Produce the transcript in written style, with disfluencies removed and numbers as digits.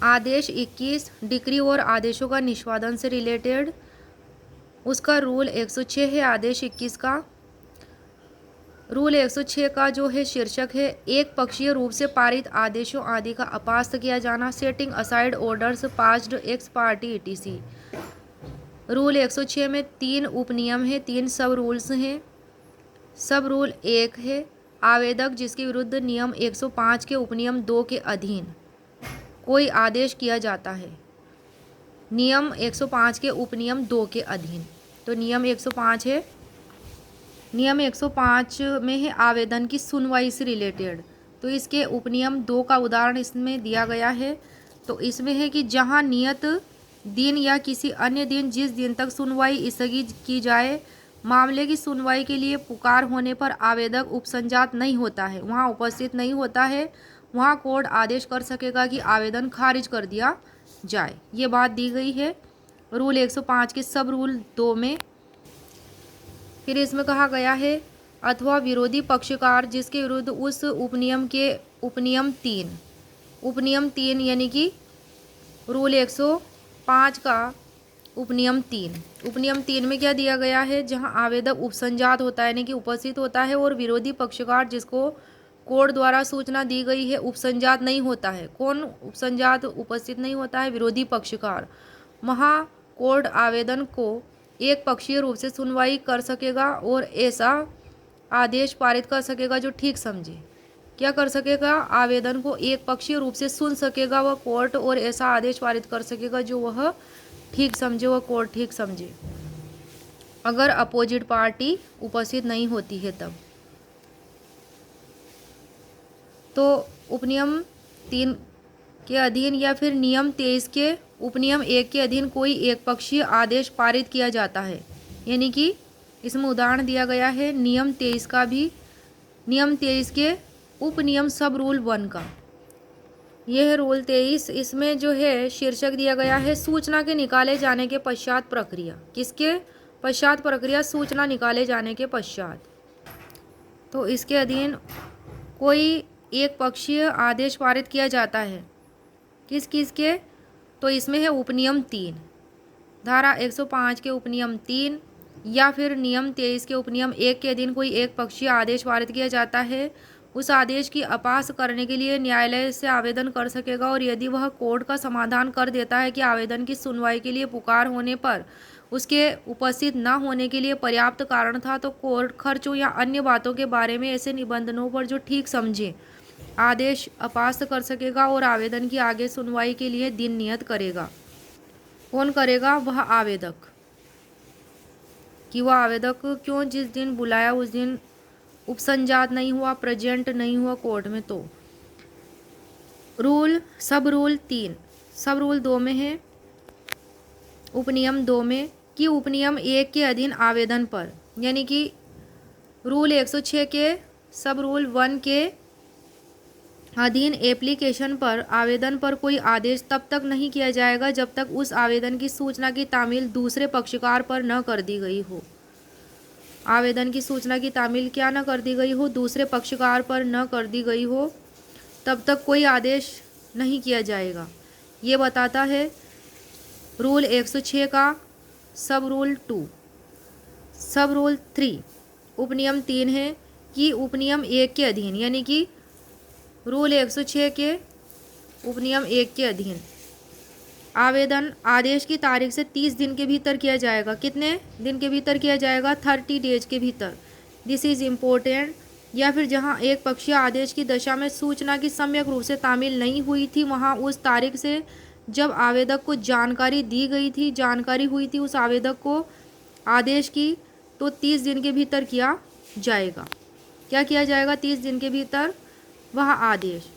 आदेश 21 decree और आदेशों का निष्पादन से रिलेटेड, उसका रूल 106 है। आदेश 21 का रूल 106 का जो है शीर्षक है एक पक्षीय रूप से पारित आदेशों आदि का अपास्त किया जाना, setting aside orders passed x party etc. Rule 106 में 3 उपनियम है, 3 सब रूल्स हैं। सब रूल 1 है आवेदक जिसके विरुद्ध नियम 105 के उपनियम 2 के अधीन कोई आदेश किया जाता है, नियम 105 के उपनियम 2 के अधीन। तो नियम 105 है, नियम 105 में है आवेदन की सुनवाई से रिलेटेड। तो इसके उपनियम 2 का उदाहरण इसमें दिया गया है। तो इसमें है कि जहां नियत दिन या किसी अन्य दिन जिस दिन तक सुनवाई स्थगित की जाए, मामले की सुनवाई के लिए पुकार होने पर आवेदक उपसंजात नहीं होता है, वहां उपस्थित नहीं होता है, वहां कोर्ट आदेश कर सकेगा कि आवेदन खारिज कर दिया जाए। ये बात दी गई है रूल 105 के सब रूल 2 में। फिर इसमें कहा गया है अथवा विरोधी पक्षकार जिसके विरुद्ध उस उपनियम के उपनियम 3 यानी कि रूल 105 का उपनियम 3 में क्या दिया गया है, जहां आवेदक उपसंजात होता है यानी कि उपस्थित होता है और विरोधी पक्षकार जिसको कोर्ट द्वारा सूचना दी गई है उपसंजात नहीं होता है। कौन उपसंजात उपस्थित नहीं होता है? विरोधी पक्षकार। वहाँ कोर्ट आवेदन को एक पक्षीय रूप से सुनवाई कर सकेगा और ऐसा आदेश पारित कर सकेगा जो ठीक समझे। क्या कर सकेगा? आवेदन को एक पक्षीय रूप से सुन सकेगा वह कोर्ट और ऐसा आदेश पारित कर सकेगा जो वह ठीक समझे, वह कोर्ट ठीक समझे, अगर अपोजिट पार्टी उपस्थित नहीं होती है तब। तो उपनियम 3 के अधीन या फिर नियम 23 के उपनियम 1 के अधीन कोई एक पक्षीय आदेश पारित किया जाता है, यानी कि इसमें उदाहरण दिया गया है नियम 23 का भी, नियम 23 के उपनियम सब रूल 1 का। यह है रूल 23। इसमें जो है शीर्षक दिया गया है सूचना के निकाले जाने के पश्चात प्रक्रिया। किसके पश्चात प्रक्रिया? सूचना निकाले जाने के पश्चात। तो इसके अधीन कोई एक पक्षीय आदेश पारित किया जाता है, किस किस के? तो इसमें है उपनियम 3, धारा 105 के उपनियम 3 या फिर नियम 23 के उपनियम 1 के अधीन कोई एक पक्षीय आदेश पारित किया जाता है। उस आदेश की अपास करने के लिए न्यायालय से आवेदन कर सकेगा और यदि वह कोर्ट का समाधान कर देता है कि आवेदन की सुनवाई के लिए पुकार होने पर उसके उपस्थित न होने के लिए पर्याप्त कारण था, तो कोर्ट खर्चों या अन्य बातों के बारे में ऐसे निबंधनों पर जो ठीक समझे आदेश अपास्त कर सकेगा और आवेदन की आगे सुनवाई के लिए दिन नियत करेगा। कौन करेगा? वह आवेदक। कि वह आवेदक क्यों जिस दिन बुलाया उस दिन उपसंजात नहीं हुआ, प्रेजेंट नहीं हुआ कोर्ट में। तो रूल सब रूल 3 सब रूल 2 में है, उपनियम 2 में कि उपनियम 1 के अधीन आवेदन पर, यानी कि रूल 106 के सब रूल 1 के अधीन एप्लीकेशन पर आवेदन पर कोई आदेश तब तक नहीं किया जाएगा जब तक उस आवेदन की सूचना की तामील दूसरे पक्षकार पर न कर दी गई हो। आवेदन की सूचना की तामील क्या न कर दी गई हो? दूसरे पक्षकार पर न कर दी गई हो, तब तक कोई आदेश नहीं किया जाएगा। ये बताता है रूल 106 का सब रूल 2। सब रूल 3 उपनियम 3 है कि उपनियम 1 के अधीन, यानी कि रूल 106 के उपनियम 1 के अधीन आवेदन आदेश की तारीख से 30 दिन के भीतर किया जाएगा। कितने दिन के भीतर किया जाएगा? 30 डेज के भीतर। This is important. या फिर जहां एक पक्षीय आदेश की दशा में सूचना की सम्यक रूप से तामील नहीं हुई थी, वहां उस तारीख से जब आवेदक को जानकारी दी गई थी, जानकारी हुई थी उस आवेदक को आदेश की, तो 30 दिन के भीतर किया जाएगा। क्या किया जाएगा? 30 दिन के भीतर वह आदेश।